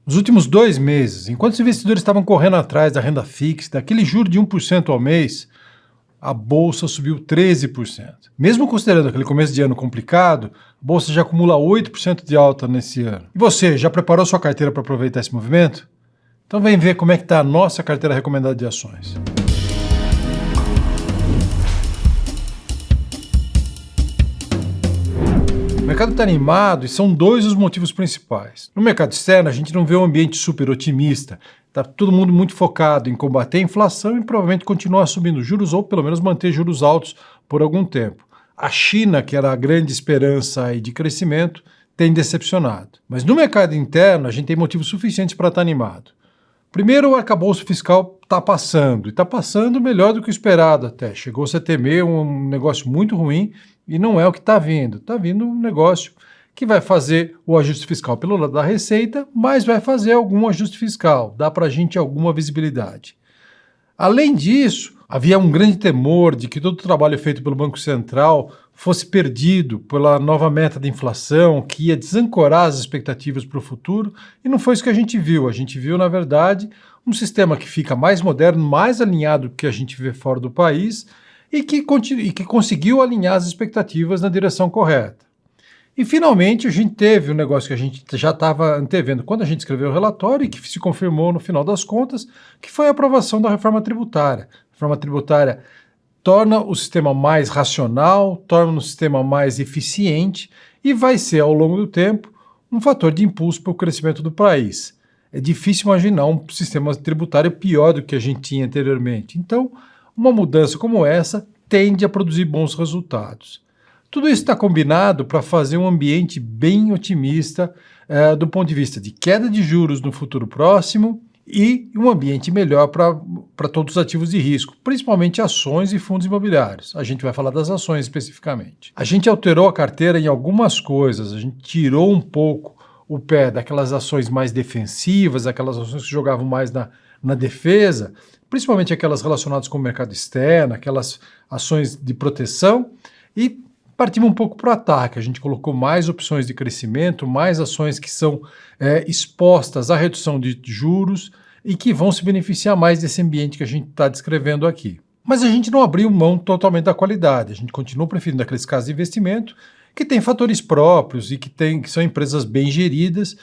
Nos últimos 2 meses, enquanto os investidores estavam correndo atrás da renda fixa, daquele juro de 1% ao mês, a Bolsa subiu 13%. Mesmo considerando aquele começo de ano complicado, a Bolsa já acumula 8% de alta nesse ano. E você, já preparou sua carteira para aproveitar esse movimento? Então vem ver como é que está a nossa carteira recomendada de ações. O mercado está animado e são 2 os motivos principais. No mercado externo, a gente não vê um ambiente super otimista. Está todo mundo muito focado em combater a inflação e provavelmente continuar subindo juros ou pelo menos manter juros altos por algum tempo. A China, que era a grande esperança aí de crescimento, tem decepcionado. Mas no mercado interno, a gente tem motivos suficientes para estar animado. Primeiro, o arcabouço fiscal está passando, e está passando melhor do que o esperado até. Chegou-se a temer um negócio muito ruim e não é o que está vindo. Está vindo um negócio que vai fazer o ajuste fiscal pelo lado da receita, mas vai fazer algum ajuste fiscal, dá para a gente alguma visibilidade. Além disso, havia um grande temor de que todo o trabalho feito pelo Banco Central fosse perdido pela nova meta de inflação, que ia desancorar as expectativas para o futuro, e não foi isso que a gente viu. A gente viu, na verdade, um sistema que fica mais moderno, mais alinhado do que a gente vê fora do país, e que conseguiu alinhar as expectativas na direção correta. E, finalmente, a gente teve um negócio que a gente já estava antevendo quando a gente escreveu o relatório e que se confirmou no final das contas, que foi a aprovação da reforma tributária. A reforma tributária torna o sistema mais racional, torna o sistema mais eficiente e vai ser, ao longo do tempo, um fator de impulso para o crescimento do país. É difícil imaginar um sistema tributário pior do que a gente tinha anteriormente. Então, uma mudança como essa tende a produzir bons resultados. Tudo isso está combinado para fazer um ambiente bem otimista do ponto de vista de queda de juros no futuro próximo e um ambiente melhor para todos os ativos de risco, principalmente ações e fundos imobiliários. A gente vai falar das ações especificamente. A gente alterou a carteira em algumas coisas, a gente tirou um pouco o pé daquelas ações mais defensivas, aquelas ações que jogavam mais na defesa, principalmente aquelas relacionadas com o mercado externo, aquelas ações de proteção, e partimos um pouco para o ataque. A gente colocou mais opções de crescimento, mais ações que são expostas à redução de juros e que vão se beneficiar mais desse ambiente que a gente está descrevendo aqui. Mas a gente não abriu mão totalmente da qualidade. A gente continua preferindo aqueles casos de investimento que têm fatores próprios e que são empresas bem geridas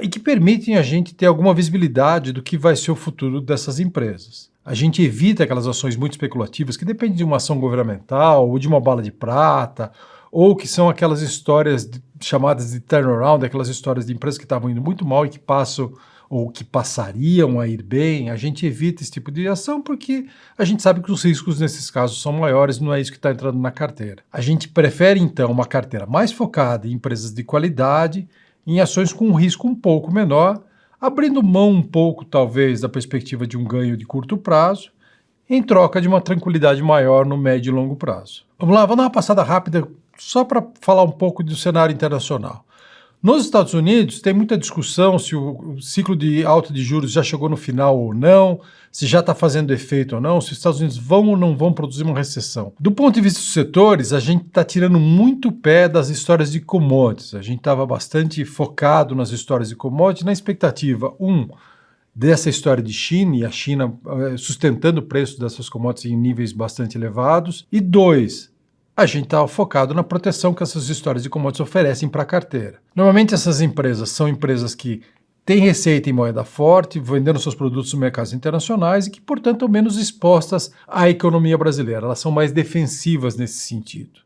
e que permitem a gente ter alguma visibilidade do que vai ser o futuro dessas empresas. A gente evita aquelas ações muito especulativas que dependem de uma ação governamental ou de uma bala de prata, ou que são aquelas histórias chamadas de turnaround, aquelas histórias de empresas que estavam indo muito mal e que passam ou que passariam a ir bem. A gente evita esse tipo de ação porque a gente sabe que os riscos nesses casos são maiores, não é isso que está entrando na carteira. A gente prefere então uma carteira mais focada em empresas de qualidade, em ações com um risco um pouco menor, abrindo mão um pouco, talvez, da perspectiva de um ganho de curto prazo, em troca de uma tranquilidade maior no médio e longo prazo. Vamos lá, vamos dar uma passada rápida só para falar um pouco do cenário internacional. Nos Estados Unidos, tem muita discussão se o ciclo de alta de juros já chegou no final ou não, se já está fazendo efeito ou não, se os Estados Unidos vão ou não vão produzir uma recessão. Do ponto de vista dos setores, a gente está tirando muito pé das histórias de commodities. A gente estava bastante focado nas histórias de commodities, na expectativa, dessa história de China, e a China sustentando o preço dessas commodities em níveis bastante elevados, e 2, a gente está focado na proteção que essas histórias de commodities oferecem para a carteira. Normalmente essas empresas são empresas que têm receita em moeda forte, vendendo seus produtos nos mercados internacionais e que, portanto, estão menos expostas à economia brasileira. Elas são mais defensivas nesse sentido.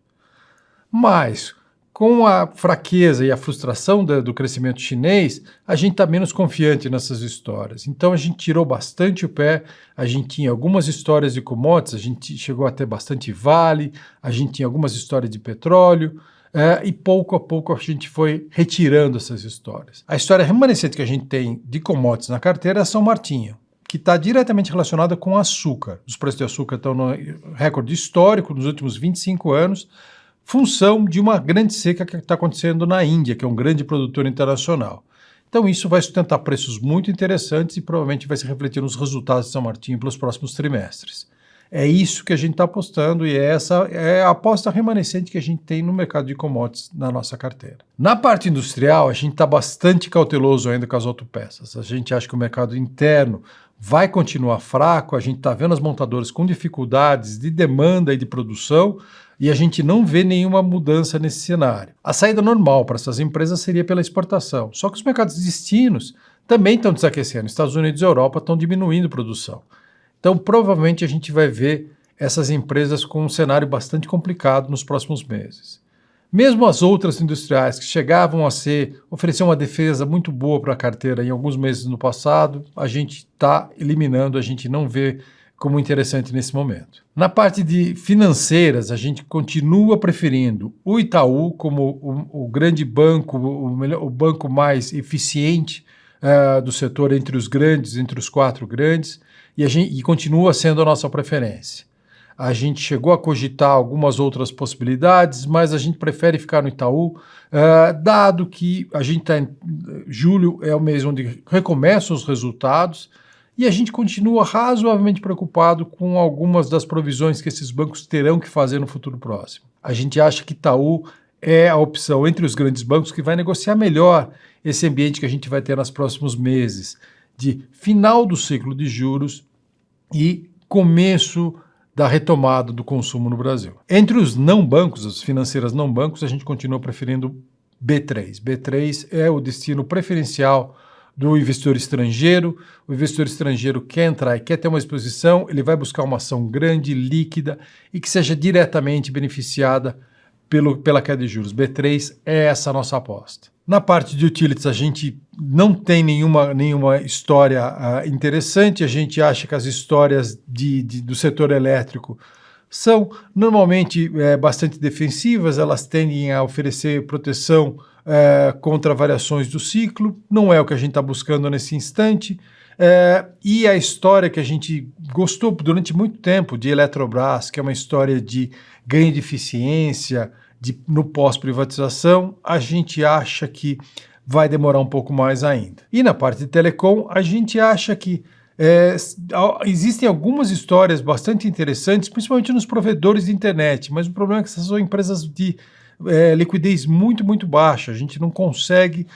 Mas, com a fraqueza e a frustração do crescimento chinês, a gente está menos confiante nessas histórias. Então a gente tirou bastante o pé, a gente tinha algumas histórias de commodities, a gente chegou a ter bastante Vale, a gente tinha algumas histórias de petróleo, e pouco a pouco a gente foi retirando essas histórias. A história remanescente que a gente tem de commodities na carteira é São Martinho, que está diretamente relacionada com açúcar. Os preços de açúcar estão no recorde histórico nos últimos 25 anos, função de uma grande seca que está acontecendo na Índia, que é um grande produtor internacional. Então isso vai sustentar preços muito interessantes e provavelmente vai se refletir nos resultados de São Martinho pelos próximos trimestres. É isso que a gente está apostando e essa é a aposta remanescente que a gente tem no mercado de commodities na nossa carteira. Na parte industrial, a gente está bastante cauteloso ainda com as autopeças. A gente acha que o mercado interno vai continuar fraco, a gente está vendo as montadoras com dificuldades de demanda e de produção e a gente não vê nenhuma mudança nesse cenário. A saída normal para essas empresas seria pela exportação, só que os mercados destinos também estão desaquecendo. Estados Unidos e Europa estão diminuindo produção. Então, provavelmente, a gente vai ver essas empresas com um cenário bastante complicado nos próximos meses. Mesmo as outras industriais que chegavam a oferecer uma defesa muito boa para a carteira em alguns meses no passado, a gente está eliminando, a gente não vê como interessante nesse momento. Na parte de financeiras, a gente continua preferindo o Itaú como o grande banco, o banco mais eficiente do setor entre os grandes, entre os 4 grandes, e continua sendo a nossa preferência. A gente chegou a cogitar algumas outras possibilidades, mas a gente prefere ficar no Itaú, dado que a gente está em julho, é o mês onde recomeçam os resultados, e a gente continua razoavelmente preocupado com algumas das provisões que esses bancos terão que fazer no futuro próximo. A gente acha que Itaú é a opção entre os grandes bancos que vai negociar melhor esse ambiente que a gente vai ter nos próximos meses, de final do ciclo de juros e começo da retomada do consumo no Brasil. Entre os não bancos, as financeiras não bancos, a gente continua preferindo B3. B3 é o destino preferencial do investidor estrangeiro. O investidor estrangeiro quer entrar e quer ter uma exposição, ele vai buscar uma ação grande, líquida e que seja diretamente beneficiada pela queda de juros. B3 é essa a nossa aposta. Na parte de utilities, a gente não tem nenhuma história interessante. A gente acha que as histórias do setor elétrico são normalmente bastante defensivas, elas tendem a oferecer proteção contra variações do ciclo, não é o que a gente está buscando nesse instante. E a história que a gente gostou durante muito tempo de Eletrobras, que é uma história de ganho de eficiência no pós-privatização, a gente acha que vai demorar um pouco mais ainda. E na parte de telecom, a gente acha que existem algumas histórias bastante interessantes, principalmente nos provedores de internet, mas o problema é que essas são empresas de liquidez muito, muito baixa. A gente não consegue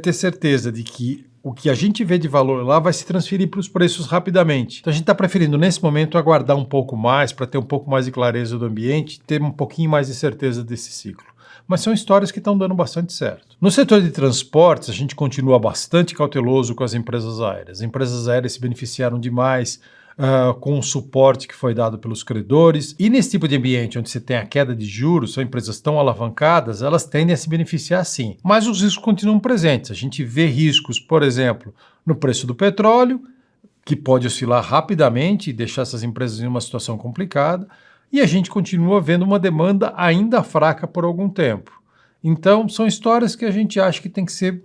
ter certeza de que o que a gente vê de valor lá vai se transferir para os preços rapidamente. Então a gente está preferindo, nesse momento, aguardar um pouco mais para ter um pouco mais de clareza do ambiente, ter um pouquinho mais de certeza desse ciclo. Mas são histórias que estão dando bastante certo. No setor de transportes, a gente continua bastante cauteloso com as empresas aéreas. As empresas aéreas se beneficiaram demais com o suporte que foi dado pelos credores. E nesse tipo de ambiente onde você tem a queda de juros, são empresas tão alavancadas, elas tendem a se beneficiar sim. Mas os riscos continuam presentes. A gente vê riscos, por exemplo, no preço do petróleo, que pode oscilar rapidamente e deixar essas empresas em uma situação complicada. E a gente continua vendo uma demanda ainda fraca por algum tempo. Então, são histórias que a gente acha que tem que ser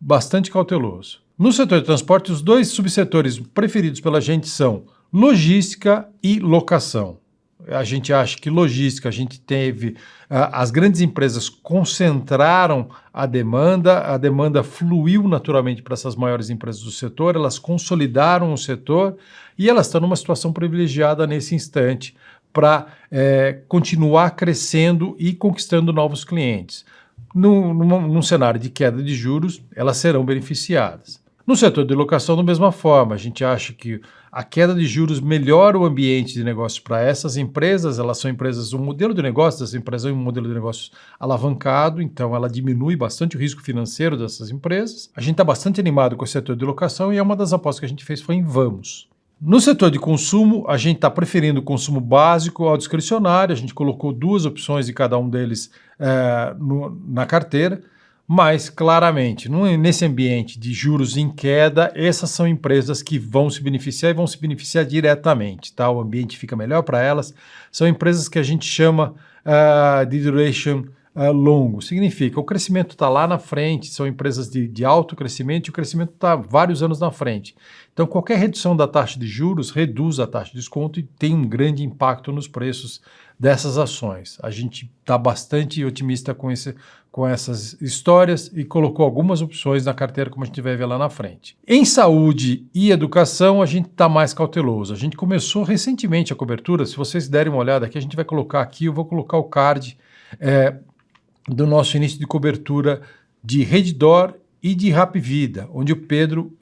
bastante cauteloso. No setor de transporte, os 2 subsetores preferidos pela gente são logística e locação. A gente acha que logística, a gente teve, as grandes empresas concentraram a demanda fluiu naturalmente para essas maiores empresas do setor, elas consolidaram o setor e elas estão numa situação privilegiada nesse instante para continuar crescendo e conquistando novos clientes. Num cenário de queda de juros, elas serão beneficiadas. No setor de locação, da mesma forma, a gente acha que a queda de juros melhora o ambiente de negócios para essas empresas. Elas são empresas, o modelo de negócio dessas empresas é um modelo de negócios alavancado, então ela diminui bastante o risco financeiro dessas empresas. A gente está bastante animado com o setor de locação e uma das apostas que a gente fez foi em Vamos. No setor de consumo, a gente está preferindo o consumo básico ao discricionário. A gente colocou 2 opções de cada um deles na carteira. Mas, claramente, nesse ambiente de juros em queda, essas são empresas que vão se beneficiar e vão se beneficiar diretamente. Tá? O ambiente fica melhor para elas. São empresas que a gente chama de duration longo. Significa, o crescimento está lá na frente, são empresas de alto crescimento e o crescimento está vários anos na frente. Então, qualquer redução da taxa de juros reduz a taxa de desconto e tem um grande impacto nos preços dessas ações. A gente está bastante otimista com essas histórias e colocou algumas opções na carteira, como a gente vai ver lá na frente. Em saúde e educação, a gente está mais cauteloso. A gente começou recentemente a cobertura, se vocês derem uma olhada aqui, a gente vai colocar aqui, eu vou colocar o card do nosso início de cobertura de Redditor e de Hapvida, onde o Pedro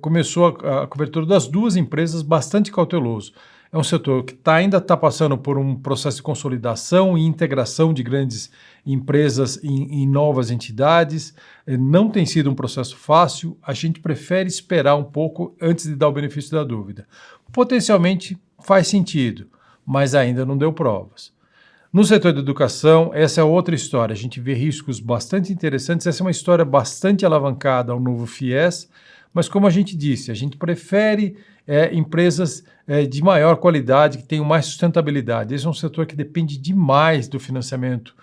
começou a cobertura das duas empresas bastante cauteloso. É um setor que ainda está passando por um processo de consolidação e integração de grandes empresas em novas entidades. Não tem sido um processo fácil, a gente prefere esperar um pouco antes de dar o benefício da dúvida. Potencialmente faz sentido, mas ainda não deu provas. No setor da educação, essa é outra história. A gente vê riscos bastante interessantes. Essa é uma história bastante alavancada ao novo FIES, mas como a gente disse, a gente prefere empresas de maior qualidade, que tenham mais sustentabilidade. Esse é um setor que depende demais do financiamento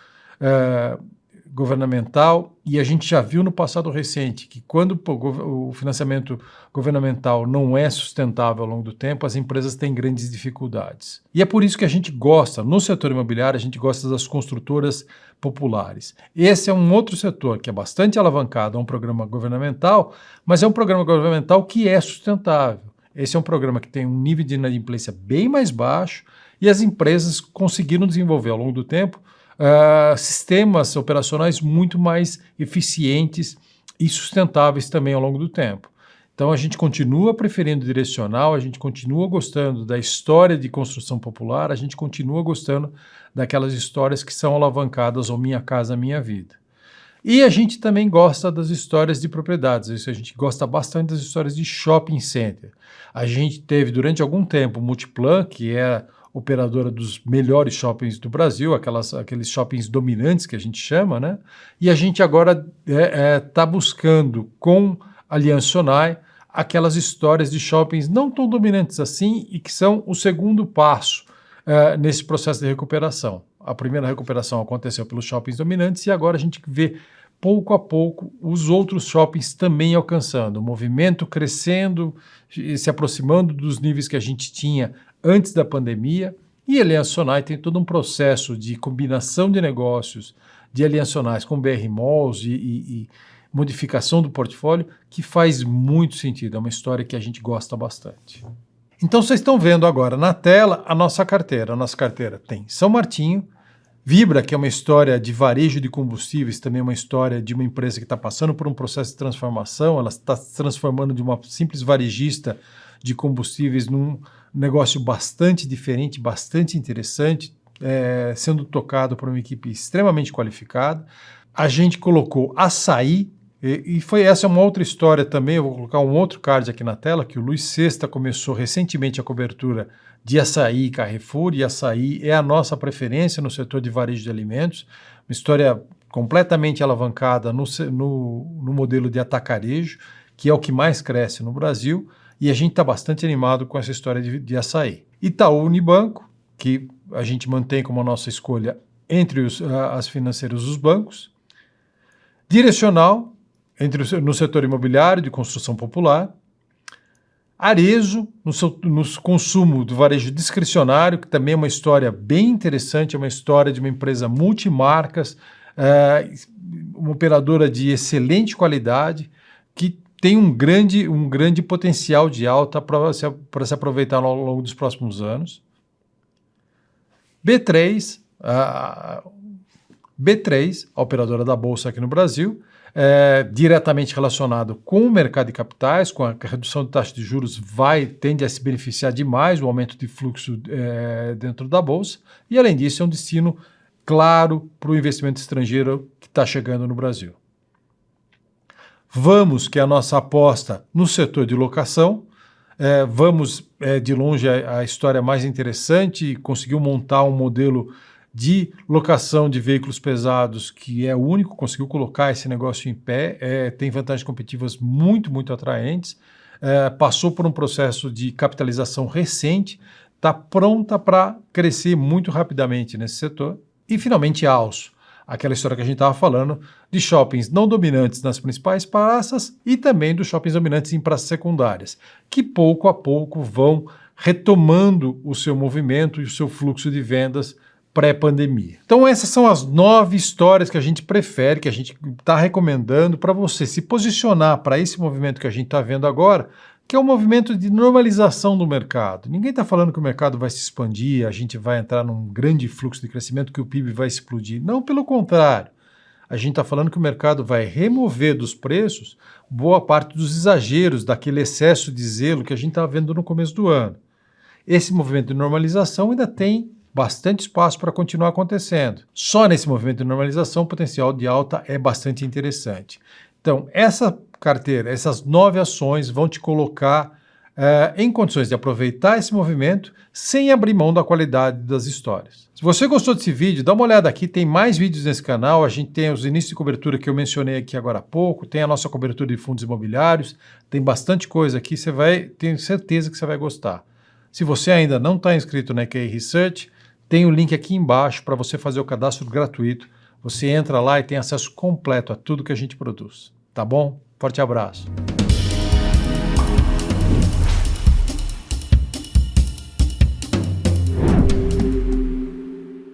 governamental, e a gente já viu no passado recente que quando o financiamento governamental não é sustentável ao longo do tempo, as empresas têm grandes dificuldades. E é por isso que a gente gosta, no setor imobiliário, a gente gosta das construtoras populares. Esse é um outro setor que é bastante alavancado a um programa governamental, mas é um programa governamental que é sustentável. Esse é um programa que tem um nível de inadimplência bem mais baixo e as empresas conseguiram desenvolver ao longo do tempo sistemas operacionais muito mais eficientes e sustentáveis também ao longo do tempo. Então a gente continua preferindo direcional, a gente continua gostando da história de construção popular, a gente continua gostando daquelas histórias que são alavancadas ao Minha Casa Minha Vida. E a gente também gosta das histórias de propriedades, isso a gente gosta bastante das histórias de shopping center. A gente teve durante algum tempo o Multiplan, que é operadora dos melhores shoppings do Brasil, aqueles shoppings dominantes que a gente chama, né? E a gente agora está buscando com a Aliança Sonae aquelas histórias de shoppings não tão dominantes assim e que são o segundo passo nesse processo de recuperação. A primeira recuperação aconteceu pelos shoppings dominantes e agora a gente vê pouco a pouco os outros shoppings também alcançando, o movimento crescendo, se aproximando dos níveis que a gente tinha antes da pandemia, e a Aliança Sonae tem todo um processo de combinação de negócios de Aliança Sonae com BR Malls e modificação do portfólio que faz muito sentido, é uma história que a gente gosta bastante. Então vocês estão vendo agora na tela a nossa carteira. A nossa carteira tem São Martinho, Vibra, que é uma história de varejo de combustíveis, também é uma história de uma empresa que está passando por um processo de transformação, ela está se transformando de uma simples varejista de combustíveis num negócio bastante diferente, bastante interessante, sendo tocado por uma equipe extremamente qualificada. A gente colocou Assaí, essa é uma outra história também, eu vou colocar um outro card aqui na tela, que o Luiz Sesta começou recentemente a cobertura de Assaí e Carrefour, e Assaí é a nossa preferência no setor de varejo de alimentos, uma história completamente alavancada no modelo de atacarejo, que é o que mais cresce no Brasil, e a gente está bastante animado com essa história de Assaí. Itaú Unibanco, que a gente mantém como a nossa escolha entre as financeiras dos bancos. Direcional, no setor imobiliário de construção popular. Arezzo, no consumo do varejo discricionário, que também é uma história bem interessante, é uma história de uma empresa multimarcas, uma operadora de excelente qualidade, que tem um grande potencial de alta para se aproveitar ao longo dos próximos anos. B3, a operadora da Bolsa aqui no Brasil, diretamente relacionado com o mercado de capitais, com a redução de taxa de juros tende a se beneficiar demais o aumento de fluxo dentro da Bolsa, e além disso é um destino claro para o investimento estrangeiro que está chegando no Brasil. Vamos, que é a nossa aposta no setor de locação, de longe a história mais interessante, conseguiu montar um modelo de locação de veículos pesados que é único, conseguiu colocar esse negócio em pé, tem vantagens competitivas muito, muito atraentes, passou por um processo de capitalização recente, está pronta para crescer muito rapidamente nesse setor. E finalmente a Alstom. Aquela história que a gente estava falando de shoppings não dominantes nas principais praças e também dos shoppings dominantes em praças secundárias, que pouco a pouco vão retomando o seu movimento e o seu fluxo de vendas pré-pandemia. Então essas são as 9 histórias que a gente prefere, que a gente está recomendando para você se posicionar para esse movimento que a gente está vendo agora, que é um movimento de normalização do mercado. Ninguém está falando que o mercado vai se expandir, a gente vai entrar num grande fluxo de crescimento, que o PIB vai explodir. Não, pelo contrário. A gente está falando que o mercado vai remover dos preços boa parte dos exageros, daquele excesso de zelo que a gente está vendo no começo do ano. Esse movimento de normalização ainda tem bastante espaço para continuar acontecendo. Só nesse movimento de normalização o potencial de alta é bastante interessante. Então, essa carteira, essas 9 ações vão te colocar em condições de aproveitar esse movimento sem abrir mão da qualidade das histórias. Se você gostou desse vídeo, dá uma olhada aqui, tem mais vídeos nesse canal, a gente tem os inícios de cobertura que eu mencionei aqui agora há pouco, tem a nossa cobertura de fundos imobiliários, tem bastante coisa aqui, tenho certeza que você vai gostar. Se você ainda não está inscrito na EQI Research, tem o link aqui embaixo para você fazer o cadastro gratuito. Você entra lá e tem acesso completo a tudo que a gente produz. Tá bom? Forte abraço.